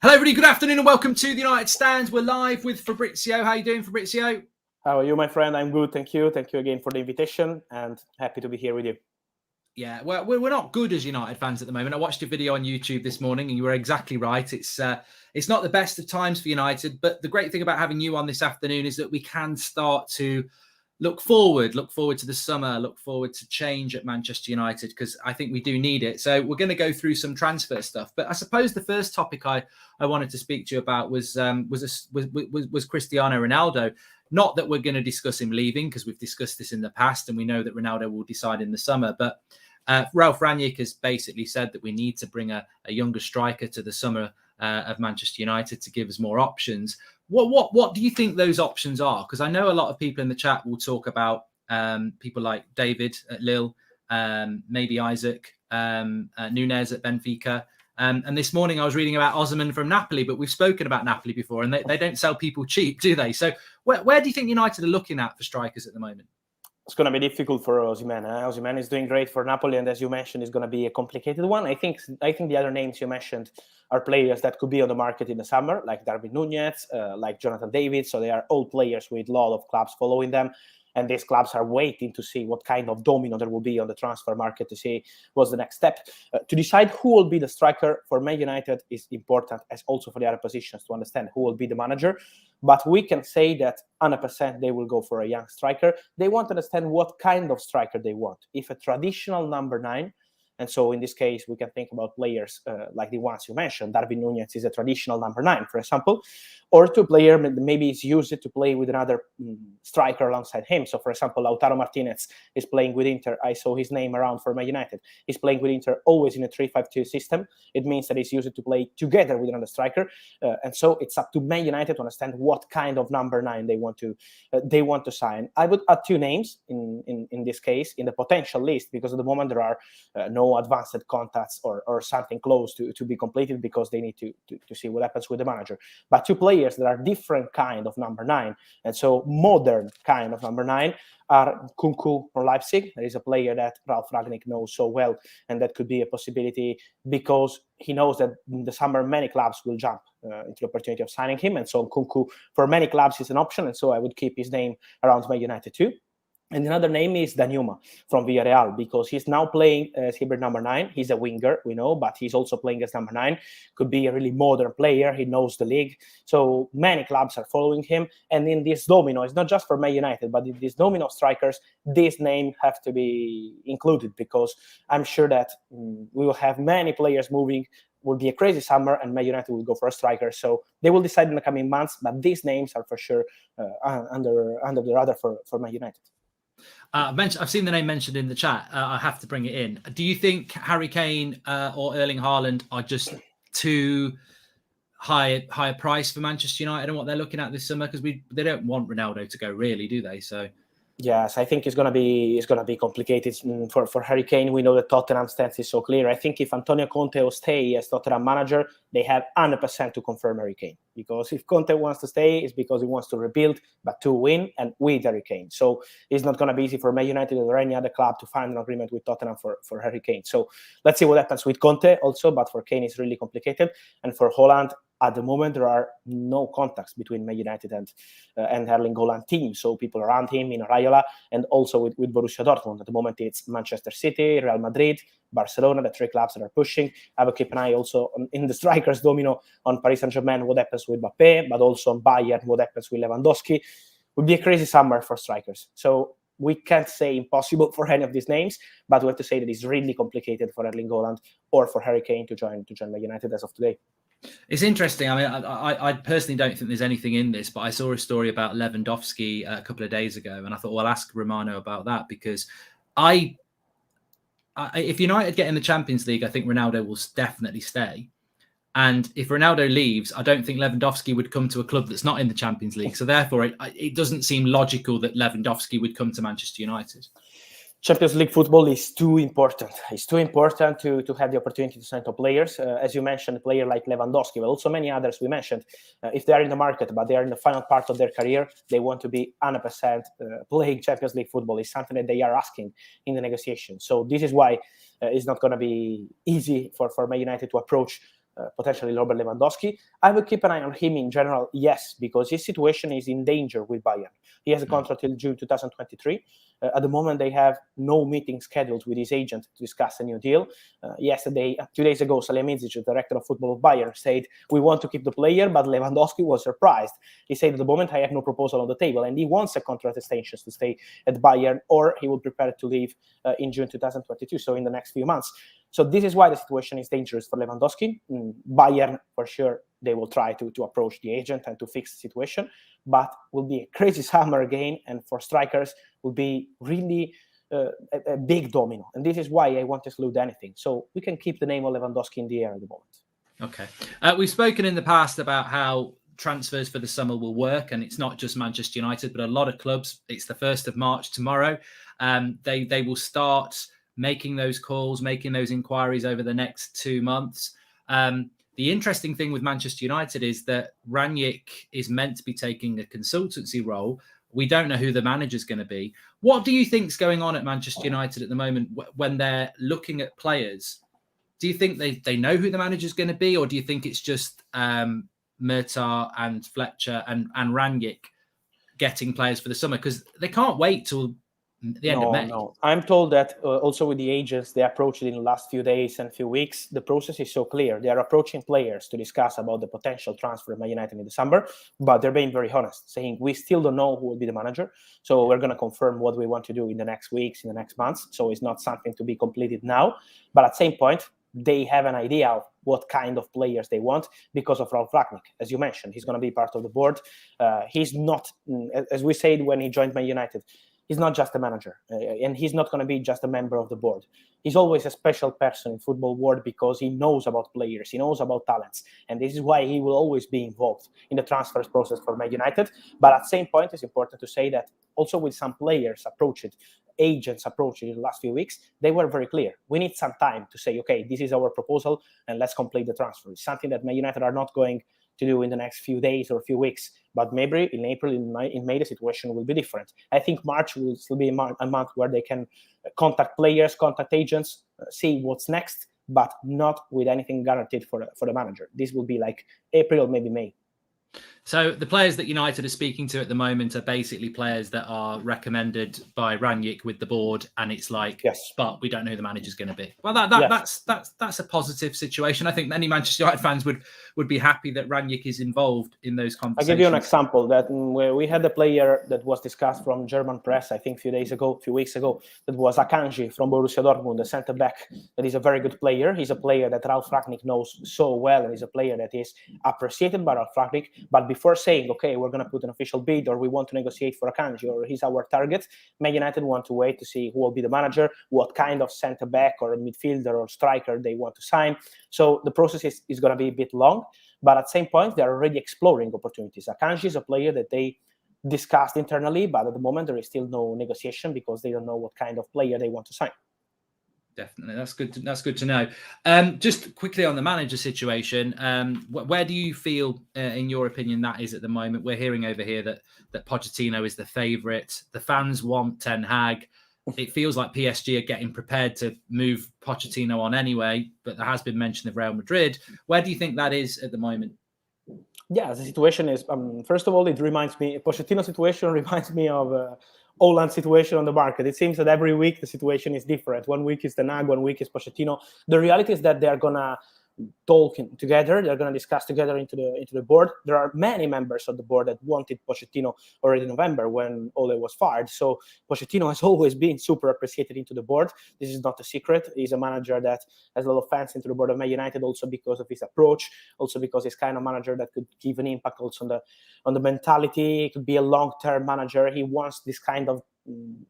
Hello, everybody. Good afternoon and welcome to the United Stands. We're live with Fabrizio. How are you doing, Fabrizio? How are you, my friend? I'm good, thank you. Thank you again for the invitation and happy to be here with you. Yeah, well, we're not good as United fans at the moment. I watched a video on YouTube this morning and you were exactly right. It's not the best of times for United, but the great thing about having you on this afternoon is that we can start to look forward to the summer, look forward to change at Manchester United, because I think we do need it. So we're going to go through some transfer stuff. But I suppose the first topic I wanted to speak to you about was Cristiano Ronaldo. Not that we're going to discuss him leaving, because we've discussed this in the past and we know that Ronaldo will decide in the summer. But Ralf Rangnick has basically said that we need to bring a younger striker to the summer of Manchester United to give us more options. What do you think those options are? Because I know a lot of people in the chat will talk about people like David at Lille, maybe Isaac, Nunes at Benfica. And this morning I was reading about Osimhen from Napoli, but we've spoken about Napoli before and they don't sell people cheap, do they? So where do you think United are looking at for strikers at the moment? It's going to be difficult for Osimhen. Osimhen is doing great for Napoli, and as you mentioned, it's going to be a complicated one. I think the other names you mentioned are players that could be on the market in the summer, like Darwin Núñez, like Jonathan David. So they are all players with a lot of clubs following them. And these clubs are waiting to see what kind of domino there will be on the transfer market to see what's the next step. To decide who will be the striker for Man United is important, as also for the other positions, to understand who will be the manager. But we can say that 100% they will go for a young striker. They want to understand what kind of striker they want. If a traditional number 9, and so in this case, we can think about players like the ones you mentioned. Darwin Núñez is a traditional number 9, for example, or to player maybe is used to play with another striker alongside him. So, for example, Lautaro Martinez is playing with Inter. I saw his name around for Man United. He's playing with Inter always in a 3-5-2 system. It means that he's used to play together with another striker. And so it's up to Man United to understand what kind of number 9 they want to sign. I would add 2 names in this case in the potential list, because at the moment there are no advanced contacts or something close to be completed, because they need to see what happens with the manager. But 2 players that are different kind of number 9, and so modern kind of number 9, are Kunku from Leipzig. There is a player that Ralf Rangnick knows so well, and that could be a possibility because he knows that in the summer many clubs will jump into the opportunity of signing him, and so Kunku for many clubs is an option, and so I would keep his name around Man United too. And another name is Danjuma from Villarreal, because he's now playing as hybrid number 9. He's a winger, we know, but he's also playing as number 9. Could be a really modern player. He knows the league. So many clubs are following him. And in this domino, it's not just for Man United, but in this domino of strikers, this name have to be included, because I'm sure that we will have many players moving. Will be a crazy summer, and Man United will go for a striker. So they will decide in the coming months, but these names are for sure under the radar for Man United. I've seen the name mentioned in the chat. I have to bring it in. Do you think Harry Kane or Erling Haaland are just too higher price for Manchester United and what they're looking at this summer? Because they don't want Ronaldo to go, really, do they? So yes, I think it's gonna be complicated for Harry Kane. We know that Tottenham's stance is so clear. I think if Antonio Conte will stay as Tottenham manager, they have 100% to confirm Harry Kane. Because if Conte wants to stay, it's because he wants to rebuild, but to win and with Harry Kane. So it's not gonna be easy for Man United or any other club to find an agreement with Tottenham for Harry Kane. So let's see what happens with Conte also. But for Kane, it's really complicated, and for Haaland, at the moment, there are no contacts between Man United and Erling Haaland team. So people around him in Raiola, and also with Borussia Dortmund. At the moment, it's Manchester City, Real Madrid, Barcelona, the 3 clubs that are pushing. I will keep an eye also in the strikers domino on Paris Saint-Germain, what happens with Mbappé, but also on Bayern, what happens with Lewandowski. It would be a crazy summer for strikers. So we can't say impossible for any of these names, but we have to say that it's really complicated for Erling Haaland or for Harry Kane to join Man United as of today. It's interesting. I mean, I personally don't think there's anything in this, but I saw a story about Lewandowski a couple of days ago, and I thought, well, I'll ask Romano about that, because if United get in the Champions League, I think Ronaldo will definitely stay. And if Ronaldo leaves, I don't think Lewandowski would come to a club that's not in the Champions League. So therefore, it doesn't seem logical that Lewandowski would come to Manchester United. Champions League football is too important. It's too important to have the opportunity to sign top players. As you mentioned, a player like Lewandowski, but also many others we mentioned. If they are in the market, but they are in the final part of their career, they want to be 100% playing Champions League football. It's something that they are asking in the negotiation. So this is why it's not going to be easy for Man United to approach potentially Robert Lewandowski. I would keep an eye on him in general, yes, because his situation is in danger with Bayern. He has a contract till June 2023. At the moment, they have no meeting scheduled with his agent to discuss a new deal. Yesterday, 2 days ago, Salihamidzic, the director of football of Bayern, said, we want to keep the player, but Lewandowski was surprised. He said, at the moment, I have no proposal on the table, and he wants a contract extension to stay at Bayern, or he will prepare to leave in June 2022, so in the next few months. So this is why the situation is dangerous for Lewandowski. Bayern, for sure, they will try to approach the agent and to fix the situation, but will be a crazy summer again, and for strikers will be really a big domino. And this is why I want to exclude anything. So we can keep the name of Lewandowski in the air at the moment. Okay. We've spoken in the past about how transfers for the summer will work, and it's not just Manchester United, but a lot of clubs. It's the 1st of March tomorrow. They will start making those calls, making those inquiries over the next 2 months. The interesting thing with Manchester United is that Rangnick is meant to be taking a consultancy role. We don't know who the manager's going to be. What do you think's going on at Manchester United at the moment when they're looking at players? Do you think they know who the manager's going to be, or do you think it's just Murtaugh and Fletcher and Rangnick getting players for the summer? Because they can't wait till the end of May. No. I'm told that also with the agents, they approached it in the last few days and few weeks. The process is so clear. They are approaching players to discuss about the potential transfer of Man United in December, but they're being very honest, saying we still don't know who will be the manager. So we're going to confirm what we want to do in the next weeks, in the next months. So it's not something to be completed now. But at the same point, they have an idea of what kind of players they want because of Ralf Rangnick. As you mentioned, he's going to be part of the board. He's not, as we said when he joined Man United, he's not just a manager, and he's not going to be just a member of the board. He's always a special person in football world because he knows about players, he knows about talents, and this is why he will always be involved in the transfers process for Man United. But at the same point, it's important to say that also with some players agents approached in the last few weeks, they were very clear. We need some time to say, okay, this is our proposal, and let's complete the transfer. It's something that Man United are not going to do in the next few days or a few weeks, but maybe in April, in May, the situation will be different. I think March will still be a month where they can contact players, contact agents, see what's next, but not with anything guaranteed for the manager. This will be like April, maybe May. So the players that United are speaking to at the moment are basically players that are recommended by Rangnick with the board, and it's like, yes, but we don't know who the manager's going to be. Well, that's a positive situation. I think many Manchester United fans would be happy that Rangnick is involved in those conversations. I'll give you an example that where we had a player that was discussed from German press, I think a few weeks ago, that was Akanji from Borussia Dortmund, a centre back that is a very good player. He's a player that Ralf Rangnick knows so well, and he's a player that is appreciated by Ralf Rangnick. But before saying, okay, we're going to put an official bid or we want to negotiate for Akanji or he's our target, Man United want to wait to see who will be the manager, what kind of centre-back or midfielder or striker they want to sign. So the process is going to be a bit long, but at the same point, they're already exploring opportunities. Akanji is a player that they discussed internally, but at the moment, there is still no negotiation because they don't know what kind of player they want to sign. Definitely, that's good to know. Just quickly on the manager situation, where do you feel, in your opinion, that is at the moment? We're hearing over here that Pochettino is the favourite. The fans want Ten Hag. It feels like PSG are getting prepared to move Pochettino on anyway, but there has been mention of Real Madrid. Where do you think that is at the moment? Yeah, the situation is, first of all, Pochettino situation reminds me of Holland situation on the market. It seems that every week the situation is different. 1 week is Ten Hag, 1 week is Pochettino. The reality is that they're going to talk together. They're going to discuss together into the board. There are many members of the board that wanted Pochettino already in November when Ole was fired. So Pochettino has always been super appreciated into the board. This is not a secret. He's a manager that has a lot of fans into the board of Man United, also because of his approach, also because he's kind of manager that could give an impact also on the mentality. He could be a long-term manager. He wants this kind of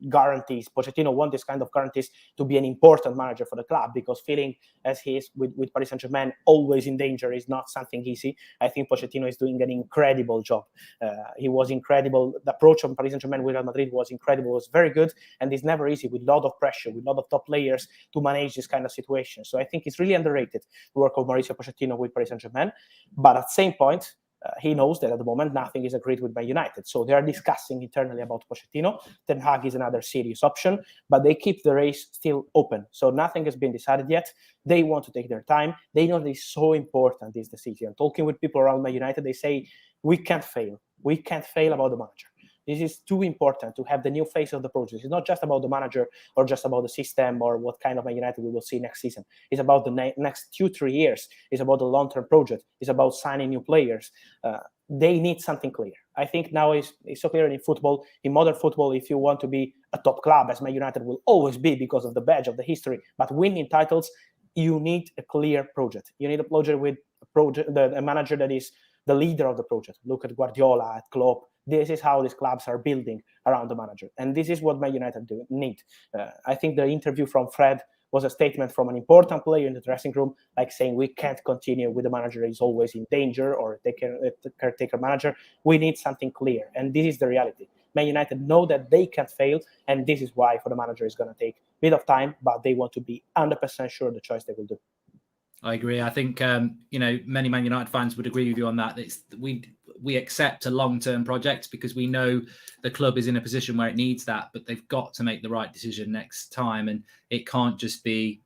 guarantees. Pochettino wants this kind of guarantees to be an important manager for the club, because feeling as he is with Paris Saint-Germain always in danger is not something easy. I think Pochettino is doing an incredible job. He was incredible. The approach of Paris Saint-Germain with Real Madrid was incredible. It was very good, and it's never easy with a lot of pressure, with a lot of top players to manage this kind of situation. So I think it's really underrated the work of Mauricio Pochettino with Paris Saint-Germain. But at the same point, he knows that at the moment nothing is agreed with Man United. So they are discussing internally about Pochettino. Ten Hag is another serious option, but they keep the race still open. So nothing has been decided yet. They want to take their time. They know that it's so important, this decision. Talking with people around Man United, they say, we can't fail. We can't fail about the manager. This is too important to have the new face of the project. It's not just about the manager or just about the system or what kind of Man United we will see next season. It's about the next 2-3 years. It's about the long-term project. It's about signing new players. They need something clear. I think now it's so clear in football, in modern football, if you want to be a top club, as Man United will always be because of the badge of the history, but winning titles, you need a clear project. You need a project with a manager that is the leader of the project. Look at Guardiola, at Klopp. This is how these clubs are building around the manager. And this is what Man United need. I think the interview from Fred was a statement from an important player in the dressing room, like saying we can't continue with the manager is always in danger or the caretaker manager. We need something clear. And this is the reality. Man United know that they can't fail. And this is why for the manager it's going to take a bit of time, but they want to be 100% sure of the choice they will do. I agree. I think, many Man United fans would agree with you on that. We accept a long-term project because we know the club is in a position where it needs that, but they've got to make the right decision next time. And it can't just be,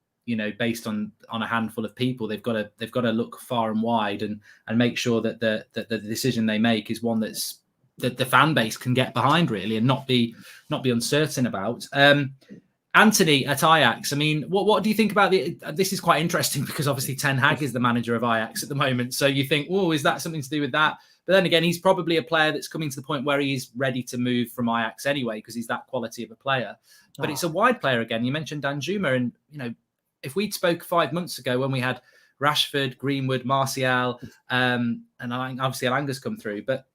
based on a handful of people. They've got to look far and wide and make sure that the decision they make is one that the fan base can get behind, really, and not be uncertain about. Anthony at Ajax, I mean, what do you think about this is quite interesting because obviously Ten Hag is the manager of Ajax at the moment. So you think, oh, is that something to do with that? But then again, he's probably a player that's coming to the point where he's ready to move from Ajax anyway, because he's that quality of a player. But it's a wide player again. You mentioned Danjuma, and, if we'd spoke 5 months ago when we had Rashford, Greenwood, Martial, and obviously Alanga's come through, but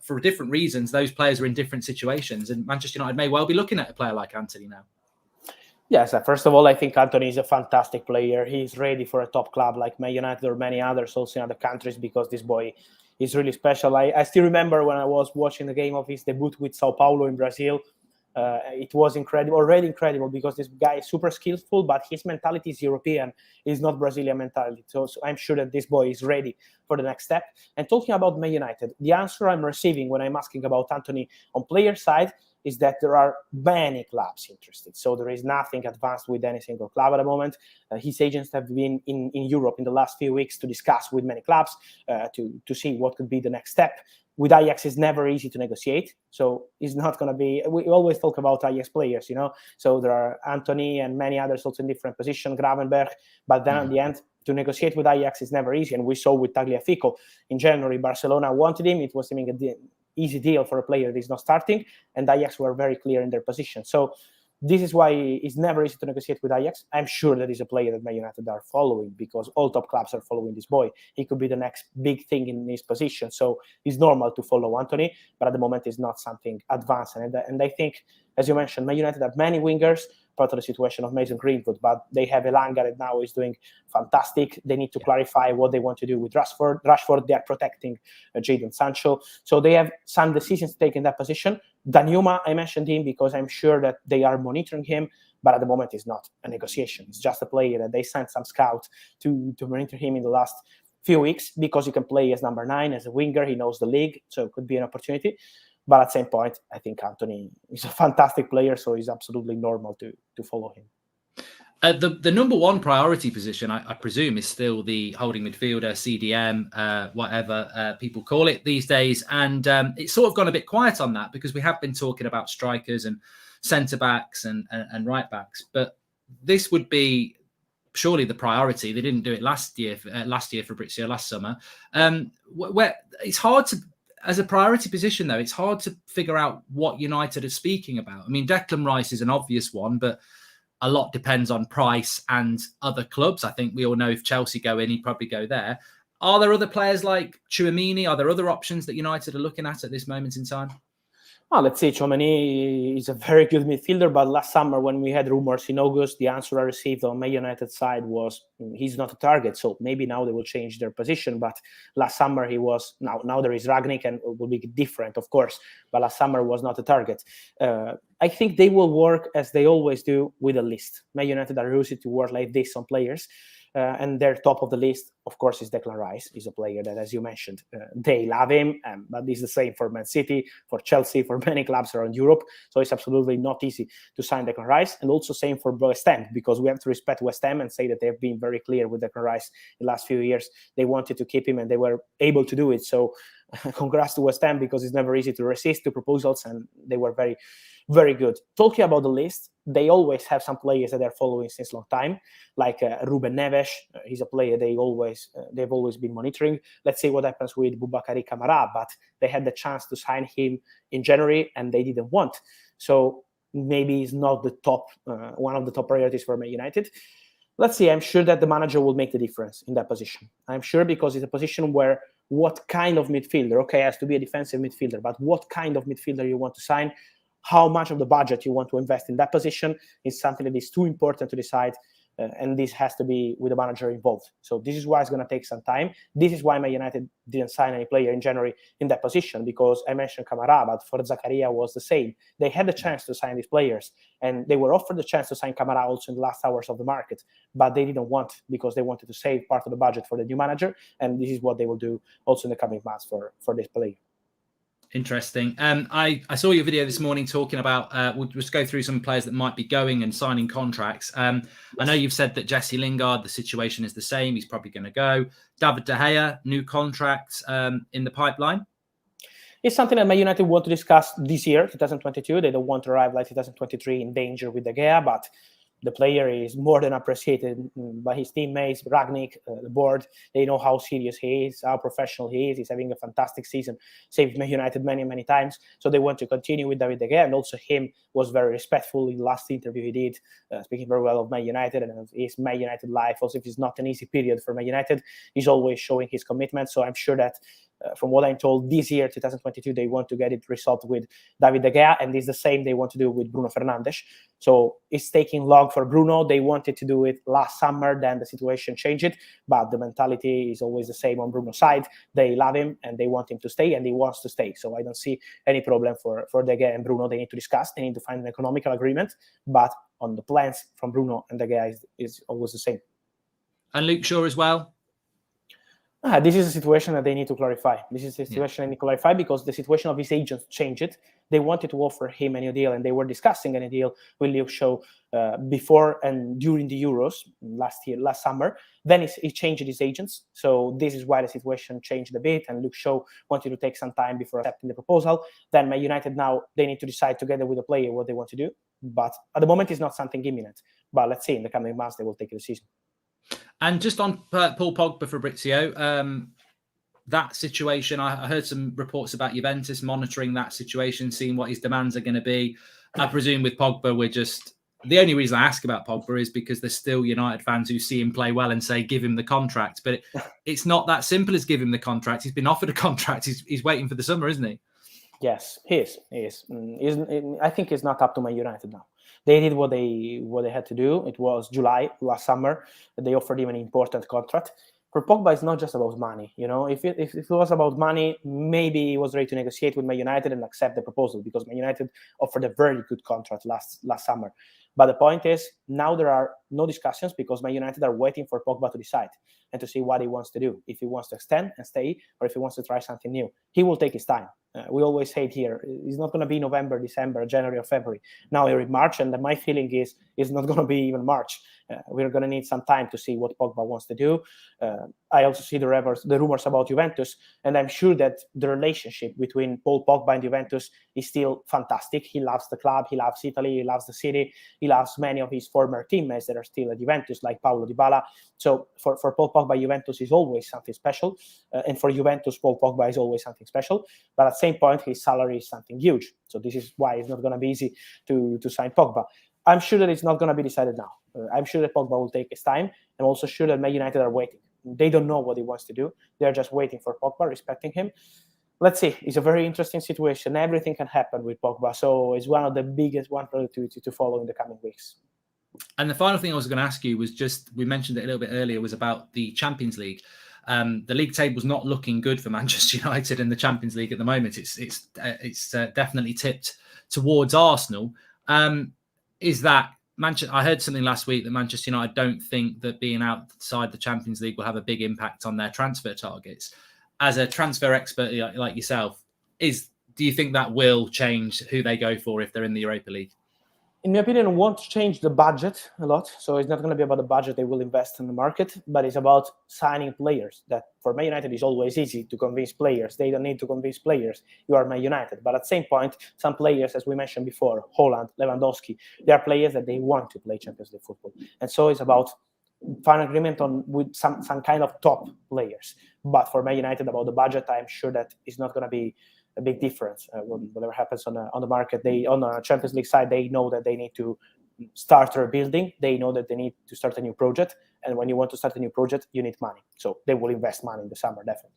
for different reasons, those players are in different situations. And Manchester United may well be looking at a player like Anthony now. Yes, first of all, I think Anthony is a fantastic player. He's ready for a top club like Man United or many others also in other countries because this boy is really special. I still remember when I was watching the game of his debut with Sao Paulo in Brazil. It was already incredible because this guy is super skillful, but his mentality is European, is not Brazilian mentality. So I'm sure that this boy is ready for the next step. And talking about Man United, the answer I'm receiving when I'm asking about Anthony on player side is that there are many clubs interested. So there is nothing advanced with any single club at the moment. His agents have been in Europe in the last few weeks to discuss with many clubs to see what could be the next step. With Ajax, it's never easy to negotiate. So it's not going to be, we always talk about Ajax players, So there are Anthony and many others also in different positions, Gravenberch. But then at the end, to negotiate with Ajax is never easy. And we saw with Tagliafico in January, Barcelona wanted him. It was seeming an easy deal for a player that is not starting. And Ajax were very clear in their position. So this is why it's never easy to negotiate with Ajax. I'm sure that is a player that Man United are following because all top clubs are following this boy. He could be the next big thing in his position. So it's normal to follow Anthony, but at the moment it's not something advanced. And I think, as you mentioned, Man United have many wingers, part of the situation of Mason Greenwood, but they have Elanga that now is doing fantastic. They need to clarify what they want to do with Rashford, they are protecting Jadon Sancho. So they have some decisions to take in that position. Danjuma, I mentioned him because I'm sure that they are monitoring him, but at the moment it's not a negotiation. It's just a player that they sent some scouts to monitor him in the last few weeks because he can play as number 9, as a winger. He knows the league, so it could be an opportunity. But at the same point, I think Anthony is a fantastic player, so it's absolutely normal to follow him. The number one priority position, I presume, is still the holding midfielder, CDM, whatever people call it these days. And it's sort of gone a bit quiet on that because we have been talking about strikers and centre-backs and right-backs. But this would be surely the priority. They didn't do it last year, Fabrizio, last summer. Where it's hard to... As a priority position, though, it's hard to figure out what United are speaking about. I mean, Declan Rice is an obvious one, but a lot depends on price and other clubs. I think we all know if Chelsea go in, he'd probably go there. Are there other players like Tchouaméni? Are there other options that United are looking at this moment in time? Well, let's say Tchouaméni is a very good midfielder, but last summer when we had rumors in August, the answer I received on Man United side was he's not a target. So maybe now they will change their position. But last summer he was. Now there is Ragnik and it will be different, of course. But last summer was not a target. I think they will work as they always do with a list. Man United are used to work like this on players. And their top of the list, of course, is Declan Rice. He's a player that, as you mentioned, they love him, but it's the same for Man City, for Chelsea, for many clubs around Europe. So it's absolutely not easy to sign Declan Rice. And also same for West Ham, because we have to respect West Ham and say that they've been very clear with Declan Rice in the last few years. They wanted to keep him and they were able to do it. So congrats to West Ham, because it's never easy to resist to proposals, and they were very, very good. Talking about the list, they always have some players that they're following since a long time, like Ruben Neves. He's a player they've always been monitoring. Let's see what happens with Boubakary Kamara, but they had the chance to sign him in January and they didn't want. So maybe he's not the top, one of the top priorities for Man United. Let's see. I'm sure that the manager will make the difference in that position. I'm sure, because it's a position where what kind of midfielder, okay, it has to be a defensive midfielder, but what kind of midfielder you want to sign, how much of the budget you want to invest in that position is something that is too important to decide. And this has to be with the manager involved. So this is why it's going to take some time. This is why Man United didn't sign any player in January in that position, because I mentioned Kamara, but for Zakaria was the same. They had the chance to sign these players, and they were offered the chance to sign Kamara also in the last hours of the market, but they didn't want, because they wanted to save part of the budget for the new manager, and this is what they will do also in the coming months for this player. Interesting. I saw your video this morning talking about, we'll just go through some players that might be going and signing contracts. Yes. I know you've said that Jesse Lingard, the situation is the same. He's probably going to go. David De Gea, new contracts in the pipeline. It's something that Man United want to discuss this year, 2022. They don't want to arrive like 2023 in danger with De Gea, but the player is more than appreciated by his teammates, Ragnick, the board. They know how serious he is, how professional he is. He's having a fantastic season, saved Man United many, many times. So they want to continue with David De Gea. And also him was very respectful in the last interview he did, speaking very well of Man United and of his Man United life. Also, if it's not an easy period for Man United, he's always showing his commitment. So I'm sure that from what I'm told, this year, 2022, they want to get it resolved with David De Gea, and it's the same they want to do with Bruno Fernandes. So it's taking long for Bruno. They wanted to do it last summer, then the situation changed, but the mentality is always the same on Bruno's side. They love him, and they want him to stay, and he wants to stay. So I don't see any problem for De Gea and Bruno. They need to discuss. They need to find an economical agreement, but on the plans from Bruno and De Gea is always the same. And Luke Shaw as well? This is a situation that they need to clarify. This is a situation they need to clarify, because the situation of his agents changed. They wanted to offer him a new deal, and they were discussing a new deal with Luke Shaw before and during the Euros last summer. Then he changed his agents. So this is why the situation changed a bit, and Luke Shaw wanted to take some time before accepting the proposal. Then Man United, now they need to decide together with the player what they want to do. But at the moment, it's not something imminent. But let's see, in the coming months, they will take a decision. And just on Paul Pogba, Fabrizio, that situation, I heard some reports about Juventus monitoring that situation, seeing what his demands are going to be. I presume with Pogba, the only reason I ask about Pogba is because there's still United fans who see him play well and say, give him the contract. But it's not that simple as give him the contract. He's been offered a contract. He's waiting for the summer, isn't he? Yes, he is. I think it's not up to Man United now. They did what they had to do. It was July last summer that they offered him an important contract. For Pogba, it's not just about money. You know, if it was about money, maybe he was ready to negotiate with Man United and accept the proposal, because Man United offered a very good contract last summer. But the point is, now there are no discussions, because Man United are waiting for Pogba to decide and to see what he wants to do. If he wants to extend and stay, or if he wants to try something new. He will take his time. We always say it here, it's not going to be November, December, January, or February. Now we're in March, and my feeling is it's not going to be even March. We're going to need some time to see what Pogba wants to do. I also see the rumors about Juventus, and I'm sure that the relationship between Paul Pogba and Juventus is still fantastic. He loves the club, he loves Italy, he loves the city, he loves many of his former teammates that are still at Juventus, like Paulo Dybala. So for Paul Pogba, Juventus is always something special, and for Juventus, Paul Pogba is always something special. But at the same point, his salary is something huge. So this is why it's not going to be easy to sign Pogba. I'm sure that it's not going to be decided now. I'm sure that Pogba will take his time. I'm also sure that Man United are waiting. They don't know what he wants to do. They're just waiting for Pogba, respecting him. Let's see. It's a very interesting situation. Everything can happen with Pogba. So it's one of the biggest ones to follow in the coming weeks. And the final thing I was going to ask you was we mentioned it a little bit earlier, was about the Champions League. The league table's not looking good for Manchester United in the Champions League at the moment. It's definitely tipped towards Arsenal. Is that I heard something last week that Manchester United don't think that being outside the Champions League will have a big impact on their transfer targets. As a transfer expert like yourself, do you think that will change who they go for if they're in the Europa League? In my opinion, it won't change the budget a lot. So it's not going to be about the budget they will invest in the market, but it's about signing players. That for Man United is always easy to convince players. They don't need to convince players. You are Man United. But at the same point, some players, as we mentioned before, Haaland, Lewandowski, they are players that they want to play Champions League football. And so it's about final agreement with some kind of top players. But for Man United, about the budget, I'm sure that it's not going to be a big difference. Whatever happens on the market, on the Champions League side, they know that they need to start rebuilding. They know that they need to start a new project. And when you want to start a new project, you need money. So they will invest money in the summer, definitely.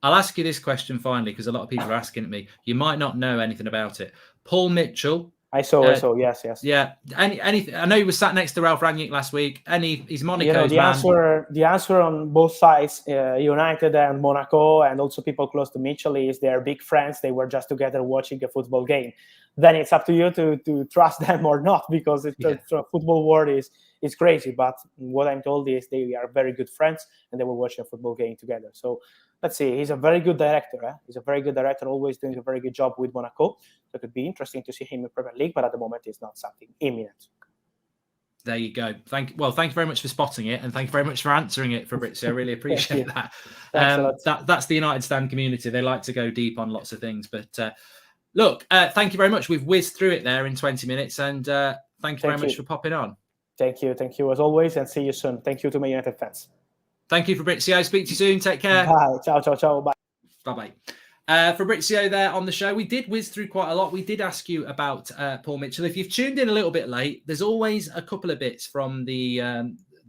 I'll ask you this question finally, because a lot of people are asking me. You might not know anything about it. Paul Mitchell. I saw. Yes. Yeah. Anything? I know he was sat next to Ralph Rangnick last week. He's Monaco's the answer on both sides, United and Monaco, and also people close to Mitchell, is they're big friends. They were just together watching a football game. Then it's up to you to trust them or not, because the football world is crazy. But what I'm told is they are very good friends, and they were watching a football game together. So let's see. He's a very good director. He's a very good director, always doing a very good job with Monaco. So it could be interesting to see him in Premier League, but at the moment it's not something imminent. There you go. Thank you very much for spotting it, and thank you very much for answering it, Fabrizio. I really appreciate that. That's the United Stand community. They like to go deep on lots of things. But look, thank you very much. We've whizzed through it there in 20 minutes, and thank you very much for popping on. Thank you as always, and see you soon. Thank you to my United fans. Thank you, Fabrizio. Speak to you soon. Take care. Bye. Ciao. Bye. Bye. Fabrizio there on the show. We did whiz through quite a lot. We did ask you about Paul Mitchell. If you've tuned in a little bit late, there's always a couple of bits from the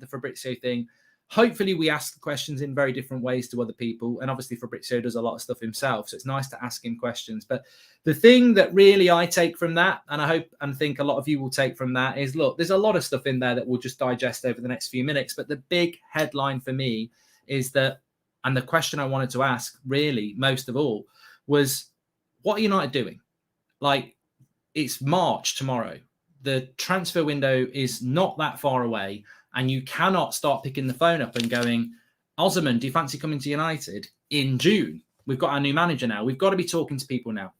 Fabrizio thing. Hopefully we ask the questions in very different ways to other people. And obviously Fabrizio does a lot of stuff himself, so it's nice to ask him questions. But the thing that really I take from that, and I hope and think a lot of you will take from that, is, look, there's a lot of stuff in there that we'll just digest over the next few minutes. But the big headline for me is that, and the question I wanted to ask really most of all, was, what are United doing? Like, it's March tomorrow. The transfer window is not that far away, and you cannot start picking the phone up and going, Osman, do you fancy coming to United in June? We've got our new manager now. We've got to be talking to people now.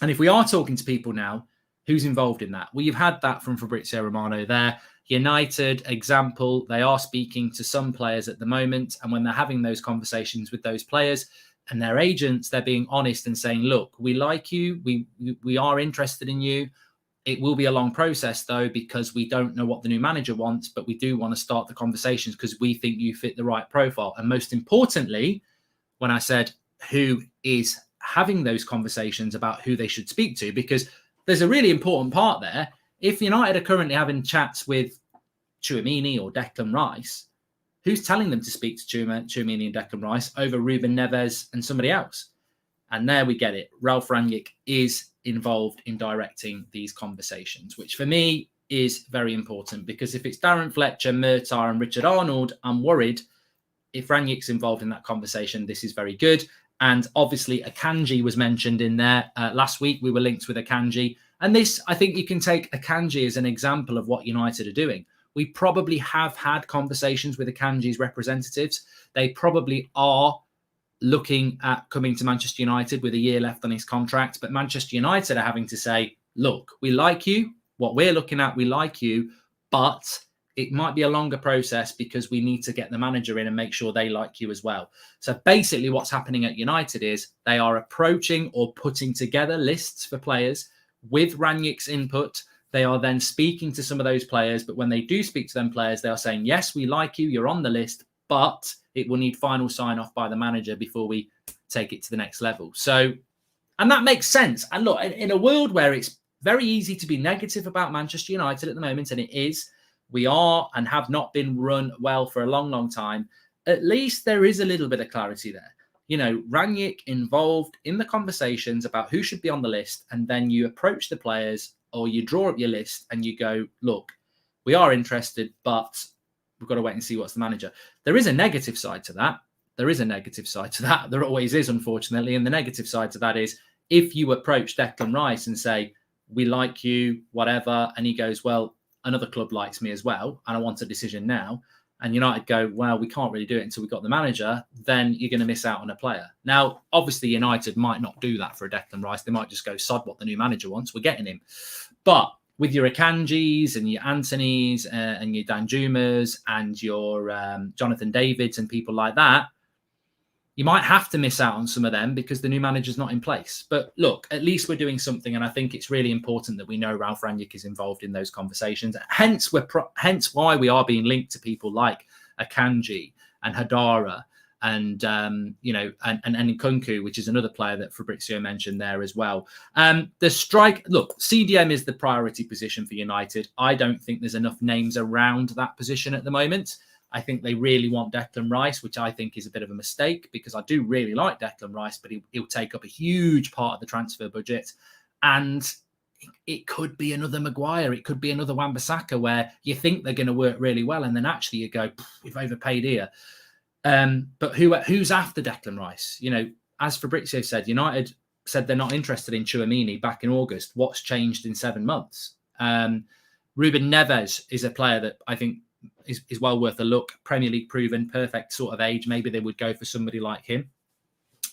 And if we are talking to people now, who's involved in that? Well, you've had that from Fabrizio Romano there. United example, they are speaking to some players at the moment, and when they're having those conversations with those players and their agents, they're being honest and saying, look, we like you, we are interested in you. It will be a long process though, because we don't know what the new manager wants, but we do want to start the conversations because we think you fit the right profile. And most importantly, when I said who is having those conversations about who they should speak to, because there's a really important part there. If United are currently having chats with Tchouaméni or Declan Rice, who's telling them to speak to Tchouaméni and Declan Rice over Ruben Neves and somebody else? And there we get it. Ralph Rangnick is involved in directing these conversations, which for me is very important, because if it's Darren Fletcher, Murtar and Richard Arnold, I'm worried. If Rangnick's involved in that conversation, this is very good. And obviously Akanji was mentioned in there. Last week we were linked with Akanji. And this, I think you can take Akanji as an example of what United are doing. We probably have had conversations with Akanji's representatives. They probably are looking at coming to Manchester United with a year left on his contract. But Manchester United are having to say, look, we like you. What we're looking at, we like you. But it might be a longer process because we need to get the manager in and make sure they like you as well. So basically what's happening at United is they are approaching or putting together lists for players with Rangnick's input. They are then speaking to some of those players. But when they do speak to them players, they are saying, yes, we like you. You're on the list, but it will need final sign off by the manager before we take it to the next level. So, and that makes sense. And look, in a world where it's very easy to be negative about Manchester United at the moment, and it is, we are and have not been run well for a long, long time. At least there is a little bit of clarity there. You know, Rangnick involved in the conversations about who should be on the list, and then you approach the players or you draw up your list and you go, look, we are interested, but we've got to wait and see what's the manager. There is a negative side to that. There is a negative side to that. There always is, unfortunately. And the negative side to that is if you approach Declan Rice and say, we like you, whatever, and he goes, well, another club likes me as well, and I want a decision now, and United go, well, we can't really do it until we've got the manager, then you're going to miss out on a player. Now, obviously, United might not do that for a Declan Rice. They might just go, sod what the new manager wants, we're getting him. But with your Akanjis and your Antonys and your Danjumas and your Jonathan Davids and people like that, you might have to miss out on some of them because the new manager's not in place. But look, at least we're doing something, and I think it's really important that we know Ralf Rangnick is involved in those conversations. Hence why we are being linked to people like Akanji and Hadara and Nkunku, which is another player that Fabrizio mentioned there as well. The strike, look, CDM is the priority position for United. I don't think there's enough names around that position at the moment. I think they really want Declan Rice, which I think is a bit of a mistake because I do really like Declan Rice, but he'll take up a huge part of the transfer budget. And it could be another Maguire. It could be another Wan-Bissaka where you think they're going to work really well. And then actually you go, we've overpaid here. But who's after Declan Rice? You know, as Fabrizio said, United said they're not interested in Tchouaméni back in August. What's changed in 7 months? Ruben Neves is a player that I think is well worth a look. Premier League proven, perfect sort of age. Maybe they would go for somebody like him.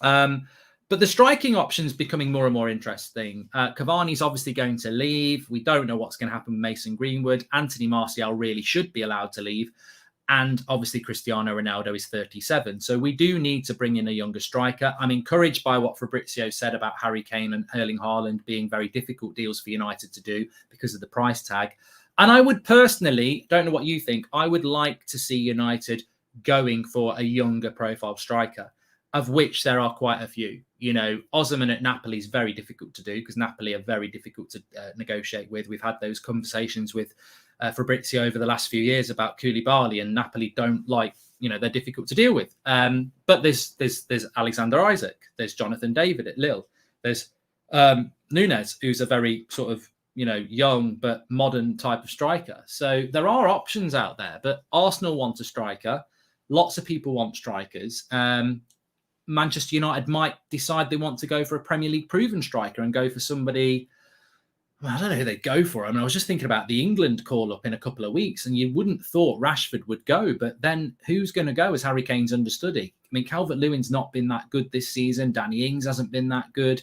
But the striking option's becoming more and more interesting. Cavani's obviously going to leave. We don't know what's going to happen with Mason Greenwood. Anthony Martial really should be allowed to leave. And obviously Cristiano Ronaldo is 37. So we do need to bring in a younger striker. I'm encouraged by what Fabrizio said about Harry Kane and Erling Haaland being very difficult deals for United to do because of the price tag. And I would personally, don't know what you think, I would like to see United going for a younger profile striker, of which there are quite a few. You know, Osimhen at Napoli is very difficult to do because Napoli are very difficult to negotiate with. We've had those conversations with Fabrizio over the last few years about Koulibaly, and Napoli don't like, you know, they're difficult to deal with. But there's Alexander Isak, there's Jonathan David at Lille, there's Nunes, who's a very sort of, you know, young but modern type of striker. So there are options out there, but Arsenal want a striker. Lots of people want strikers. Manchester United might decide they want to go for a Premier League proven striker and go for somebody. Well, I don't know who they'd go for. I mean, I was just thinking about the England call up in a couple of weeks, and you wouldn't thought Rashford would go, but then who's going to go as Harry Kane's understudy? I mean, Calvert-Lewin's not been that good this season. Danny Ings hasn't been that good.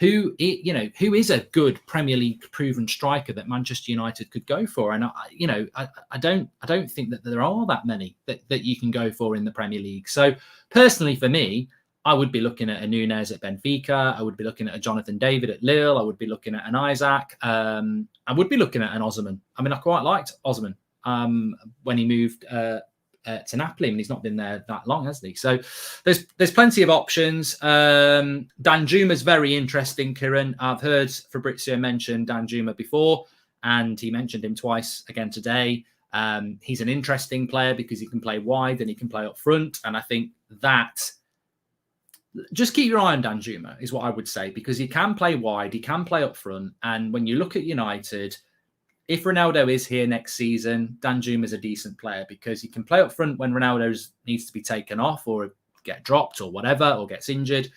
Who is a good Premier League proven striker that Manchester United could go for? And I don't think that there are that many that you can go for in the Premier League. So personally, for me, I would be looking at a Nunes at Benfica. I would be looking at a Jonathan David at Lille. I would be looking at an Isaac. I would be looking at an Osimhen. I mean, I quite liked Osimhen when he moved to Napoli, and he's not been there that long, has he? So there's plenty of options. Danjuma's very interesting, Kieran. I've heard Fabrizio mention Danjuma before, and he mentioned him twice again today. He's an interesting player because he can play wide and he can play up front, and I think that just keep your eye on Danjuma is what I would say, because he can play wide, he can play up front, and when you look at United, if Ronaldo is here next season, Danjuma is a decent player because he can play up front when Ronaldo needs to be taken off or get dropped or whatever, or gets injured.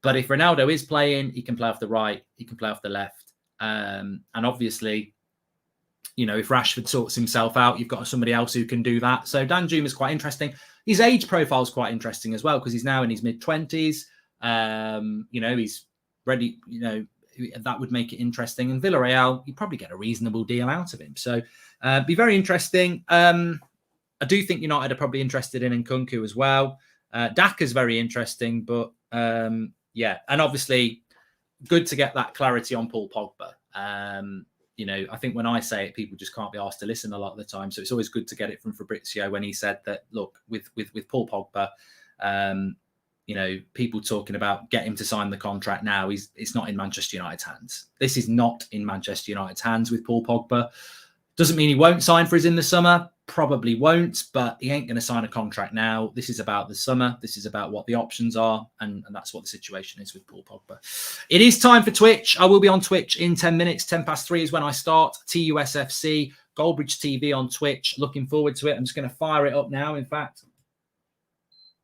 But if Ronaldo is playing, he can play off the right, he can play off the left. And obviously, you know, if Rashford sorts himself out, you've got somebody else who can do that. So Danjuma is quite interesting. His age profile is quite interesting as well because he's now in his mid-20s. You know, he's ready, you know, that would make it interesting. And Villarreal, you'd probably get a reasonable deal out of him. So be very interesting. I do think United are probably interested in Nkunku as well. Daka's very interesting, but yeah. And obviously good to get that clarity on Paul Pogba. You know, I think when I say it, people just can't be asked to listen a lot of the time. So it's always good to get it from Fabrizio when he said that, look, with Paul Pogba, you know, people talking about get him to sign the contract now. It's not in Manchester United's hands. This is not in Manchester United's hands with Paul Pogba. Doesn't mean he won't sign for us in the summer. Probably won't, but he ain't going to sign a contract now. This is about the summer. This is about what the options are. And that's what the situation is with Paul Pogba. It is time for Twitch. I will be on Twitch in 10 minutes. 3:10 is when I start. TUSFC, Goldbridge TV on Twitch. Looking forward to it. I'm just going to fire it up now, in fact.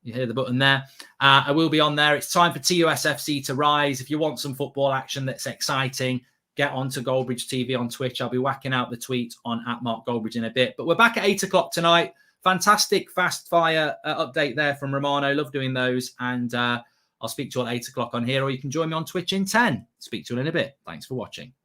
You hear the button there. I will be on there. It's time for TUSFC to rise. If you want some football action that's exciting, get onto Goldbridge TV on Twitch. I'll be whacking out the tweet on @MarkGoldbridge in a bit. But we're back at 8 o'clock tonight. Fantastic fast fire update there from Romano. Love doing those. And I'll speak to you at 8 o'clock on here, or you can join me on Twitch in 10. Speak to you in a bit. Thanks for watching.